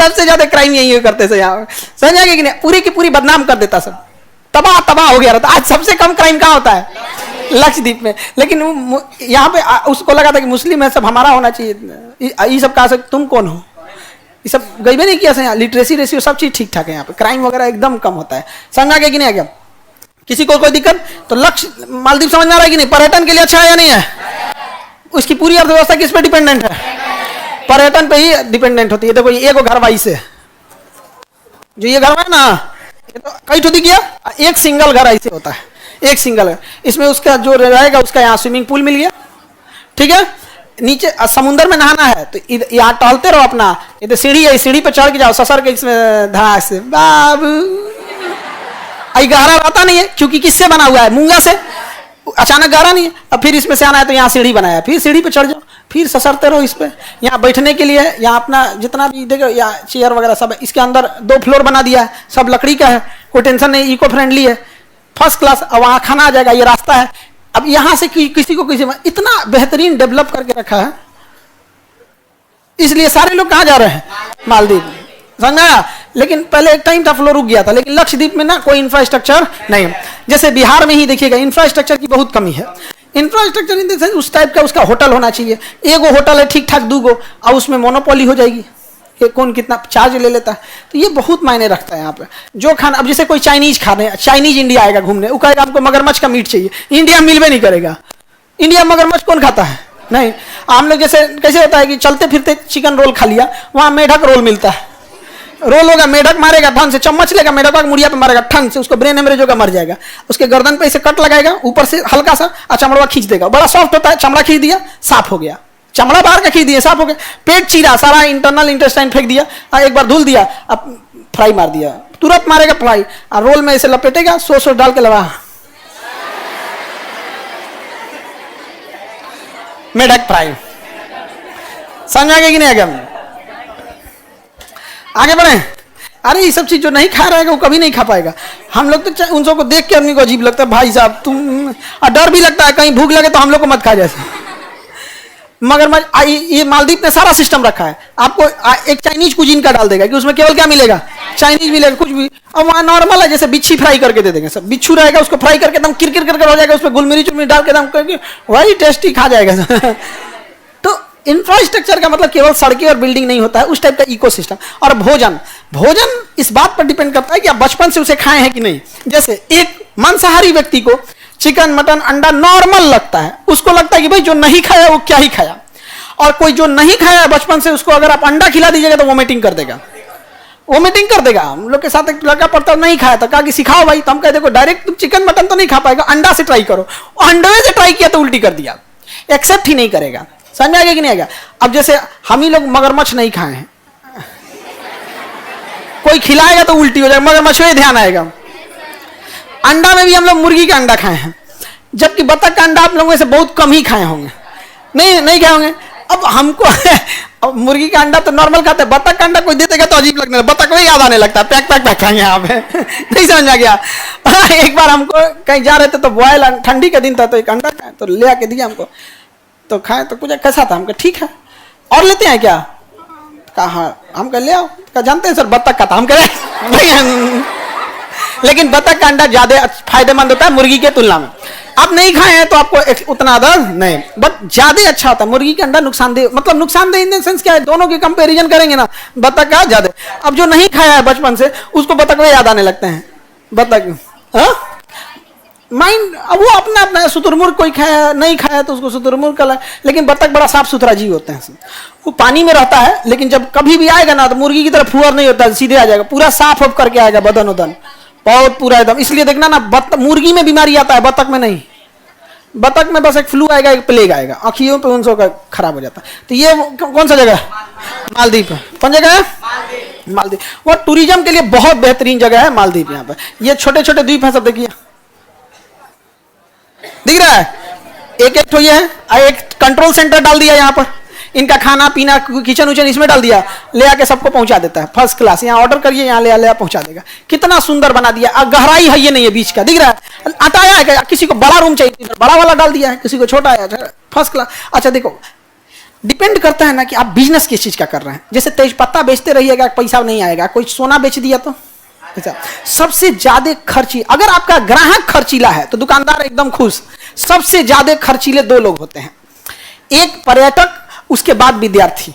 सबसे ज्यादा क्राइम यही करते थे यहाँ, समझ कि नहीं, पूरी की पूरी बदनाम कर देता, सब तबाह तबाह हो गया रहता। आज सबसे कम क्राइम कहाँ होता है? लक्षद्वीप में। लेकिन यहाँ पे उसको लगा था कि मुस्लिम है, सब हमारा होना चाहिए। ये सब कहा, तुम कौन हो? ये सब गई भी नहीं किया यहाँ। लिटरेसी रेशियो सब चीज ठीक ठाक है यहाँ पे, क्राइम वगैरह एकदम कम होता है। समझा गया कि नहीं? आ गया किसी को कोई दिक्कत? तो लक्ष्य मालदीव समझ में आ रहा है कि नहीं? पर्यटन के लिए अच्छा है या नहीं है? उसकी पूरी अर्थव्यवस्था किस पे डिपेंडेंट है? पर्यटन पे ही डिपेंडेंट होती है। देखो ये एगो घर वाई से, जो ये घर है ना, ये तो कई ठोदी किया, एक सिंगल घर ऐसे होता है, एक सिंगल है। इसमें उसका जो रहेगा उसका यहाँ स्विमिंग पूल मिल गया, ठीक है। नीचे समुद्र में नहाना है तो यहाँ टहलते रहो अपना, ये तो सीढ़ी है, सीढ़ी पे चढ़ के जाओ, ससर के इसमें धास से बाबू। गहरा रहता नहीं है क्योंकि किससे बना हुआ है? मूंगा से। अचानक गहरा नहीं है। अब फिर इसमें से आना है तो यहाँ सीढ़ी बनाया, फिर सीढ़ी पे चढ़ जाओ, फिर ससरते रहो इस पे। यहाँ बैठने के लिए यहाँ अपना जितना भी देखो यहाँ चेयर वगैरह सब है। इसके अंदर 2 फ्लोर बना दिया है, सब लकड़ी का है, कोई टेंशन नहीं, इको फ्रेंडली है, फर्स्ट क्लास। अब वहाँ खाना आ जाएगा, ये रास्ता है। अब यहाँ से किसी को किसी इतना बेहतरीन डेवलप करके रखा है, इसलिए सारे लोग कहाँ जा रहे हैं? मालदीव। समझा? लेकिन पहले एक टाइम था फ्लो रुक गया था, लेकिन लक्षद्वीप में ना कोई इंफ्रास्ट्रक्चर नहीं। जैसे बिहार में ही देखिएगा इंफ्रास्ट्रक्चर की बहुत कमी है। इंफ्रास्ट्रक्चर इन द उस टाइप का उसका होटल होना चाहिए। एगो होटल है ठीक ठाक, 2 गो, और उसमें मोनोपोली हो जाएगी कि कौन कितना चार्ज ले लेता है। तो ये बहुत मायने रखता है यहाँ पे जो खाना। अब जैसे कोई चाइनीज खा रहे हैं, चाइनीज इंडिया आएगा घूमने, वो कहेगा हमको मगरमच्छ का मीट चाहिए, इंडिया में मिलवे नहीं करेगा। इंडिया में मगरमच्छ कौन खाता है? नहीं। हम लोग जैसे कैसे होता है कि चलते फिरते चिकन रोल खा लिया, वहाँ मेढक रोल मिलता है, रोल होगा, मेढक मारेगा ढंग से, चम्मच लेगा, मेढक का मुड़िया पे मारेगा ढंग से, उसको ब्रेन हेमरेज होगा, मर जाएगा। उसके गर्दन पे इसे कट लगाएगा, ऊपर से हल्का सा चमड़ा खींच देगा, बड़ा सॉफ्ट होता है, चमड़ा खींच दिया, साफ हो गया। चमड़ा बाहर का खींच दिया, साफ हो गया। पेट चीरा, सारा इंटरनल इंटेस्टाइन फेंक दिया, एक बार धुल दिया, अब फ्राई मार दिया, तुरंत मारेगा फ्राई, और रोल में इसे लपेटेगा, सॉस डाल के लगा, मेढक फ्राई। समझ आ गया कि नहीं? आगे बढ़े। अरे ये सब चीज जो नहीं खा रहेगा वो कभी नहीं खा पाएगा। हम लोग तो उन सबको देख के आदमी को अजीब लगता है, भाई साहब तुम, और डर भी लगता है कहीं भूख लगे तो हम लोग को मत खा जैसे। मगर ये मालदीव ने सारा सिस्टम रखा है। आपको एक चाइनीज कुजीन का डाल देगा कि उसमें केवल क्या मिलेगा? चाइनीज मिलेगा, कुछ भी। अब वहाँ नॉर्मल है, जैसे बिच्छी फ्राई करके दे देंगे, सब बिच्छू रहेगा, उसको फ्राई करके एकदम किरकिर करके हो जाएगा, उसमें गुलमिरी चुलमिरी डाल के एकदम करके वही टेस्टी खा जाएगा। इंफ्रास्ट्रक्चर का मतलब केवल सड़कें और बिल्डिंग नहीं होता है, उस टाइप का इकोसिस्टम। और भोजन, भोजन इस बात पर डिपेंड करता है कि आप बचपन से उसे खाए हैं कि नहीं। जैसे एक मांसाहारी व्यक्ति को चिकन मटन अंडा नॉर्मल लगता है, उसको लगता है कि भाई जो नहीं खाया वो क्या ही खाया। और कोई जो नहीं खाया बचपन से, उसको अगर आप अंडा खिला दीजिएगा तो वोमिटिंग कर देगा, वोमिटिंग कर देगा। हम लोग के साथ एक लड़का पड़ता नहीं खाया था, कहा कि सिखाओ भाई, तो हम कहते डायरेक्ट तुम चिकन मटन तो नहीं खा पाएगा, अंडा से ट्राई करो। अंडे से ट्राई किया तो उल्टी कर दिया, एक्सेप्ट ही नहीं करेगा। समझ में आ गया कि नहीं आ गया? अब जैसे हम ही लोग मगरमच्छ नहीं खाए हैं, कोई खिलाएगा तो उल्टी हो जाएगा, मगरमच्छ में ध्यान आएगा। अंडा में भी हम लोग मुर्गी का अंडा खाए हैं, जबकि बतख का अंडा आप लोगों से बहुत कम ही खाए होंगे, नहीं खाए होंगे। अब हमको अब मुर्गी का अंडा तो नॉर्मल खाते हैं, बतख का अंडा कोई दे देगा तो अजीब लगने लगता, बतख में याद आने लगता है, पैक पैक पैक खाएंगे यहाँ पे। नहीं समझ आ गया? एक बार हमको कहीं जा रहे थे तो बॉयल, ठंडी का दिन था, तो एक अंडा खाए तो ले आके दिया हमको, तो खाए तो कुछ कैसा था? हमको ठीक है, और लेते हैं क्या? कहा हम कह ले आओ, क्या जानते हैं सर बतख का था, हम कह लेकिन बतख का अंडा ज्यादा फायदेमंद होता है मुर्गी के तुलना में। आप नहीं खाए हैं तो आपको उतना दर्द नहीं, बट ज्यादा अच्छा होता है। मुर्गी का अंडा नुकसानदेह, मतलब नुकसानदेह इन द सेंस क्या है, दोनों के कंपैरिजन करेंगे ना, बतख का ज्यादा। अब जो नहीं खाया है बचपन से, उसको बतख में याद आने लगते हैं, बतख माइंड। अब वो अपना अपना, शुतुरमुर्ग कोई खाया नहीं खाया तो उसको शुतुरमुर्ग का, लेकिन बतख बड़ा साफ सुथरा जीव होते हैं, वो पानी में रहता है, लेकिन जब कभी भी आएगा ना तो मुर्गी की तरह फुअर नहीं होता, सीधे आ जाएगा, पूरा साफ ऑफ करके आएगा बदन उदन, बहुत पूरा एकदम। इसलिए देखना ना, मुर्गी में बीमारी आता है, बतख में नहीं। बतख में बस एक फ्लू आएगा, एक प्लेग आएगा, आँखियों पे उन सबका खराब हो जाता है। तो ये कौन सा जगह है? मालदीव है। कौन जगह है? मालदीव। वो टूरिज्म के लिए बहुत बेहतरीन जगह है मालदीव। यहाँ पे ये छोटे छोटे द्वीप है, सब देखिए, दिख रहा है? एक एक तो ये है, एक कंट्रोल सेंटर डाल दिया यहाँ पर, इनका खाना पीना किचन उचन इसमें डाल दिया, ले आके सबको पहुंचा देता है फर्स्ट क्लास। यहाँ ऑर्डर करिए, यहाँ ले पहुंचा देगा। कितना सुंदर बना दिया। गहराई है ये नहीं है बीच का, दिख रहा है? हटाया है, किसी को बड़ा रूम चाहिए बड़ा वाला डाल दिया है, किसी को छोटा है, फर्स्ट क्लास। अच्छा देखो, डिपेंड करता है ना कि आप बिजनेस किस चीज का कर रहे हैं। जैसे तेज पत्ता बेचते रहिएगा, पैसा नहीं आएगा। कोई सोना बेच दिया तो अच्छा। सबसे ज्यादा खर्ची, अगर आपका ग्राहक खर्चीला है तो दुकानदार एकदम खुश। सबसे ज्यादा खर्चीले दो लोग होते हैं, एक पर्यटक, उसके बाद विद्यार्थी।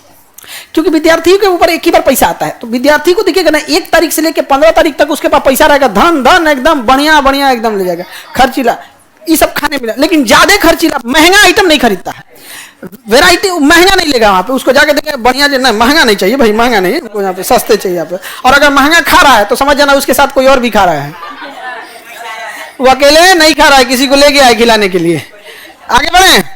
क्योंकि विद्यार्थी के ऊपर एक ही बार पैसा आता है, तो विद्यार्थी को देखिएगा ना 1 तारीख से लेकर 15 तारीख तक उसके पास पैसा रहेगा, धन धन एकदम बढ़िया बढ़िया एकदम ले जाएगा। खर्चीला ये सब खाने पीने, लेकिन ज्यादा खर्चीला महंगा आइटम नहीं खरीदता है, वैरायटी महंगा नहीं लेगा वहां पे। उसको जाके देखें बढ़िया ना, महंगा नहीं चाहिए भाई, महंगा नहीं, उसको यहाँ पे सस्ते चाहिए यहाँ पे। और अगर महंगा खा रहा है तो समझ जाना उसके साथ कोई और भी खा रहा है, वो अकेले नहीं खा रहा है, किसी को लेके आए खिलाने के लिए। आगे बढ़े।